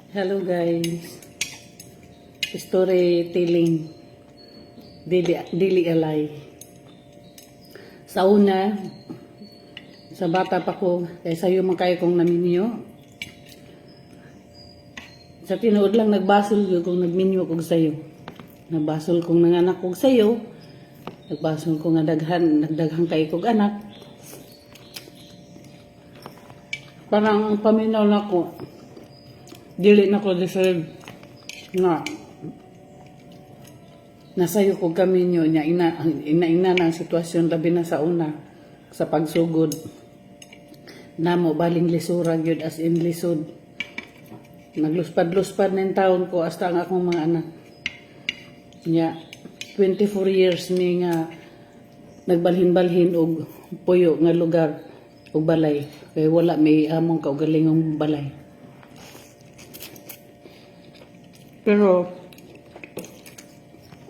Hello guys. Storytelling. Dili alay. Sa una, sa bata pa ko, kay sayo man kayo kong naminyo. Sa tinuod lang nagbasol ko kung nagminyo kong sayo. Nagbasol kong nanganak kong sayo. Nagbasol ko nga nagdaghang kayo kong anak. Parang ang paminaw na ko, dili na ko deserve na nasayo ko kami nyo niya ina ng sitwasyon labi na sa una sa pagsugod namo baling lisura gyud as in lisod nagluspad-luspad ng taon ko hasta ang akong mga anak niya 24 years ni nga nagbalhin-balhin og puyo nga lugar og balay kay wala may among kaugalingong balay. Pero,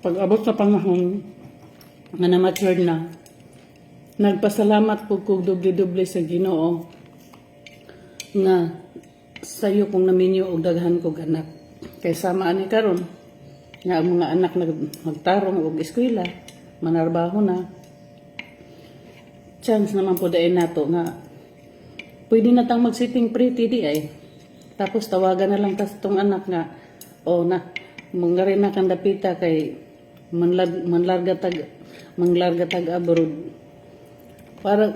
pag abot sa panahon nga na-mature na, nagpasalamat po kong doble-doble sa Ginoo nga sayo kong naminyo og daghan kong anak. Kay sama ani karon nga ang mga anak magtarong og eskwela, manarbaho na. Chance naman po dahil nato nga pwede na tang mag-sitting pretty di ay. Tapos tawagan na lang tas tong anak nga o na mangari na kang dapita kay manlarga tag abroad para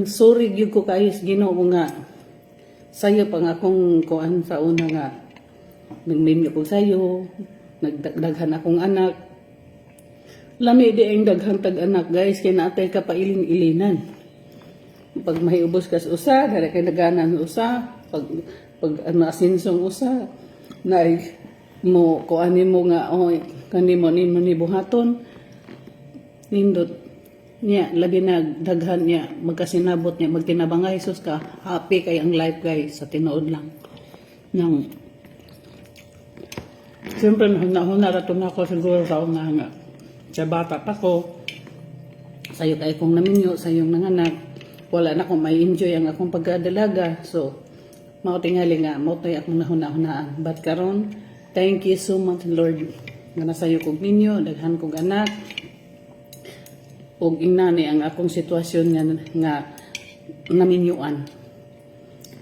sorry gyud ko kayos Ginoo nga sayo pang akong kuan sa una nga nagminyo ko sayo nagdaghan akong anak lami di ang daghan tag anak guys kay naatay ka pailin-ilinan pag mahiubos kas usa dara kay naganan usa pag asinsong usa na mo kuanin mo nga kanimo ni buhaton nindot niya labi na daghan niya magkasinabot niya magtinabangay sus ka happy kay ang life guys sa tinuod lang nang siyempre nahuna rato na ako siguro sa una nga sa bata pa ko sayo kay kong naminyo sayong nanganak wala na akong may enjoy ang akong pagkadalaga so mao tingali nga mao tay akong nahuna-hunaan but karon thank you so much Lord nga nasayo kog ninyo daghan kog anak ug inani ang akong sitwasyon nga naminyuan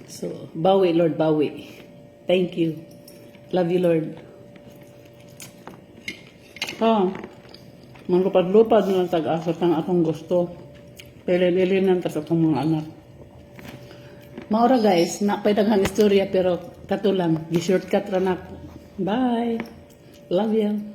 so bawi Lord bawi thank you love you Lord manlupad-lupad na tag-asat ang akong gusto pelililinan tas akong mga anak. Maura guys, napaydaghang istorya pero katulang, gi-shortcut ra na. Bye. Love you.